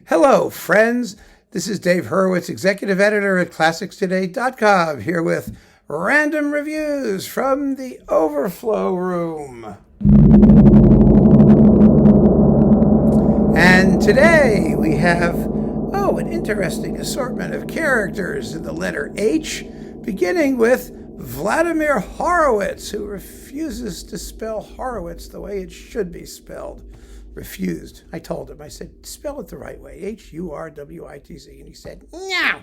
Hello, friends. This is Dave Horowitz, executive editor at ClassicsToday.com, here with random reviews from the Overflow room. And today we have, an interesting assortment of characters in the letter H, beginning with Vladimir Horowitz, who refuses to spell Horowitz the way it should be spelled. Refused. I told him, I said, spell it the right way, H-U-R-W-I-T-Z. And he said, no.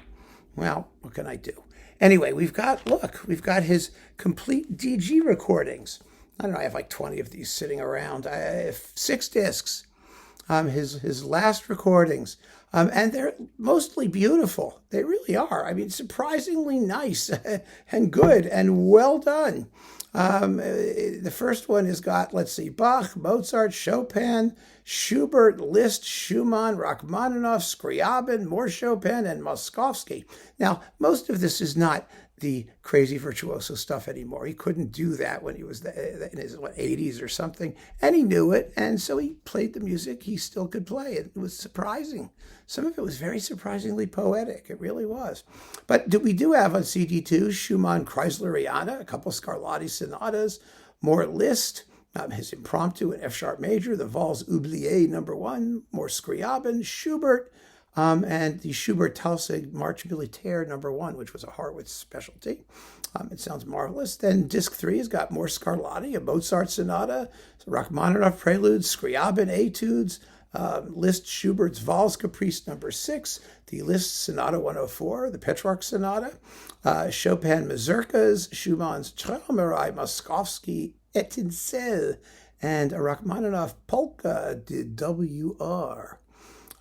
Well, what can I do? Anyway, we've got his complete DG recordings. I don't know, I have like 20 of these sitting around. I have 6 discs. His last recordings. And they're mostly beautiful. They really are. I mean, surprisingly nice and good and well done. The first one has got, Bach, Mozart, Chopin, Schubert, Liszt, Schumann, Rachmaninoff, Scriabin, more Chopin, and Moskowski. Now, most of this is not the crazy virtuoso stuff anymore. He couldn't do that when he was in his 80s or something, and he knew it, and so he played the music he still could play. It was surprising. Some of it was very surprisingly poetic. It really was. But we do have on CD2 Schumann Kreisleriana, a couple Scarlatti sonatas, more Liszt, his impromptu in F-sharp major, the Valse oubliée No. 1, more Scriabin, Schubert, and the Schubert Tausig March Militaire No. 1, which was a Horowitz specialty. It sounds marvelous. Then disc 3 has got more Scarlatti, a Mozart sonata, Rachmaninoff preludes, Scriabin etudes, Liszt Schubert's Valse Caprice No. 6, the Liszt Sonata 104, the Petrarch Sonata, Chopin Mazurkas, Schumann's Traumerei, Moskowski Etincelle, and a Rachmaninoff Polka de W.R.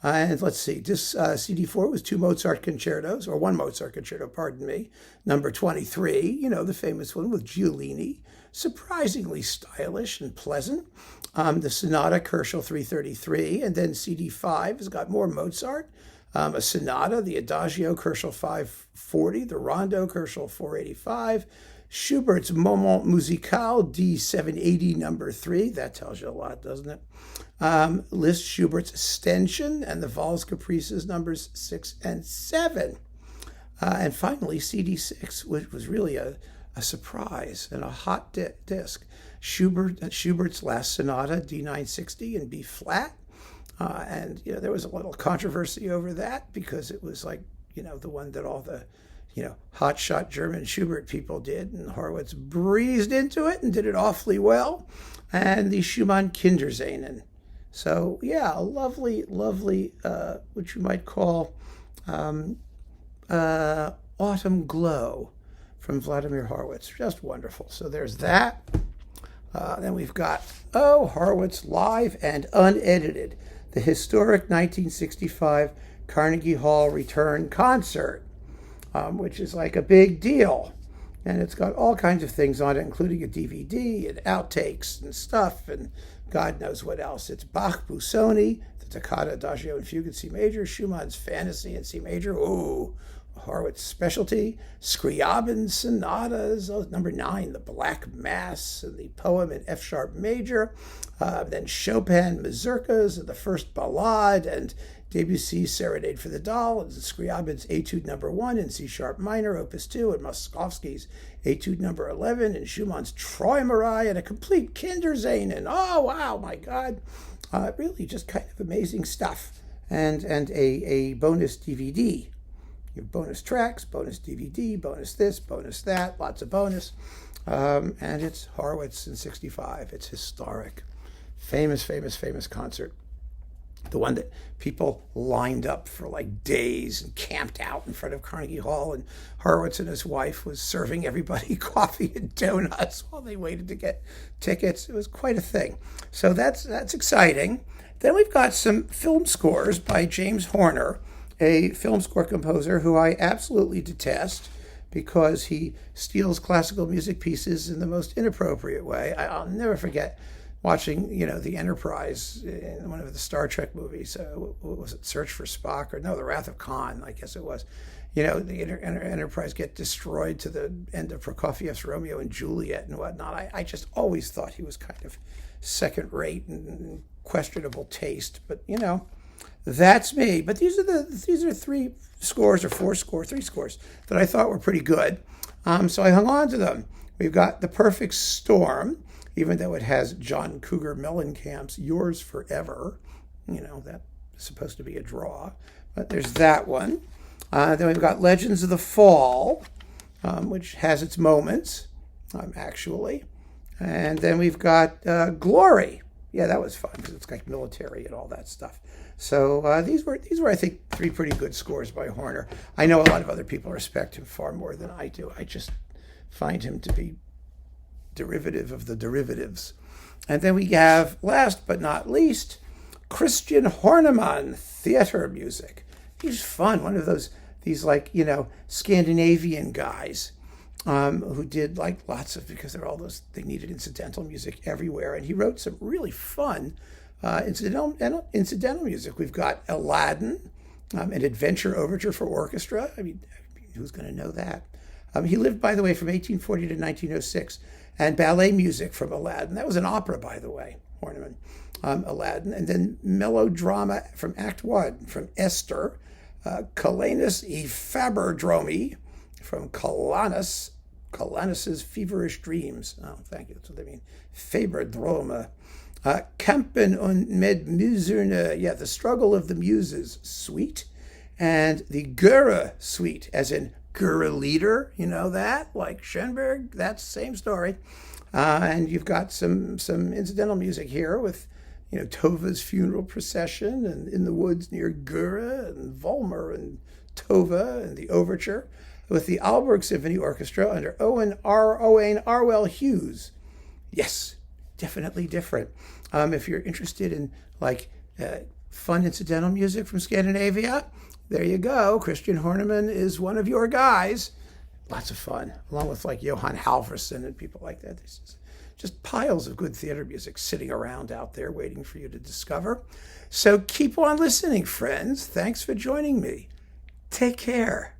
And let's see, this CD4 was 2 Mozart concertos, or 1 Mozart concerto, pardon me, number 23, the famous one with Giulini, surprisingly stylish and pleasant. The Sonata Kerschel 333, and then CD5 has got more Mozart, a Sonata, the Adagio Kerschel 540, the Rondo Kerschel 485, Schubert's Moment Musical D780 No. 3. That tells you a lot, doesn't it? Liszt Schubert's Stenchen and the Valse Caprices Numbers 6 and 7. And finally, CD6, which was really a surprise and a hot disc. Schubert's last sonata, D960 in B flat. And, there was a little controversy over that because it was the one that all the hotshot German Schubert people did, and Horowitz breezed into it and did it awfully well. And the Schumann Kindersehnen. So, a lovely, what you might call autumn glow from Vladimir Horowitz. Just wonderful. So there's that. Then we've got, Horowitz live and unedited, the historic 1965 Carnegie Hall return concert. Which is like a big deal. And it's got all kinds of things on it, including a DVD and outtakes and stuff and God knows what else. It's Bach Busoni, the Toccata, Adagio, and Fugue in C major, Schumann's Fantasy in C major, Horowitz specialty, Scriabin sonatas, number 9, the Black Mass, and the poem in F-sharp major, then Chopin Mazurkas, and the first Ballade, and Debussy's Serenade for the Doll, and Scriabin's Etude No. 1 in C-sharp minor, Opus 2, and Moskowski's Etude No. 11, and Schumann's Träumerei, and a complete Kindersehnen. Oh, wow, my God. Really just kind of amazing stuff. And a bonus DVD. You have bonus tracks, bonus DVD, bonus this, bonus that, lots of bonus. And it's Horowitz in 65. It's historic. Famous concert. The one that people lined up for days and camped out in front of Carnegie Hall, and Horowitz and his wife was serving everybody coffee and donuts while they waited to get tickets. It was quite a thing. So that's exciting. Then we've got some film scores by James Horner, a film score composer who I absolutely detest because he steals classical music pieces in the most inappropriate way. I'll never forget watching, the Enterprise in one of the Star Trek movies. What was it, Search for Spock? Or no, The Wrath of Khan, I guess it was. The Enterprise get destroyed to the end of Prokofiev's Romeo and Juliet and whatnot. I just always thought he was kind of second-rate and questionable taste. But, That's me. But these are three scores or three scores that I thought were pretty good. So I hung on to them. We've got The Perfect Storm, even though it has John Cougar Mellencamp's Yours Forever. That's supposed to be a draw. But there's that one. Then we've got Legends of the Fall, which has its moments, actually. And then we've got Glory. Yeah, that was fun because it's like military and all that stuff. So these were, I think, three pretty good scores by Horner. I know a lot of other people respect him far more than I do. I just find him to be derivative of the derivatives. And then we have, last but not least, Christian Horneman, theater music. He's fun. One of these Scandinavian guys who did like lots of, because they needed incidental music everywhere. And he wrote some really fun incidental music. We've got Aladdin, an adventure overture for orchestra. I mean, who's going to know that? He lived, by the way, from 1840 to 1906. And ballet music from Aladdin. That was an opera, by the way, Horneman. Aladdin. And then melodrama from Act 1 from Esther. Calanus e Faberdromi from Calanus's Feverish Dreams. Oh, thank you. That's what they mean. Faberdrome. Kampen und med Muserne. Yeah, The Struggle of the Muses Suite. And the Göre Suite, as in Göre Lieder, that, like Schoenberg, that's the same story. And you've got some incidental music here with, Tova's funeral procession and In the Woods near Göre and Volmer and Tova and the overture with the Aalborg Symphony Orchestra under Owen Arwell Hughes. Yes, definitely different. If you're interested in fun incidental music from Scandinavia, there you go. Christian Horneman is one of your guys. Lots of fun, along with Johan Halvorsen and people like that. This is just piles of good theater music sitting around out there waiting for you to discover. So keep on listening, friends. Thanks for joining me. Take care.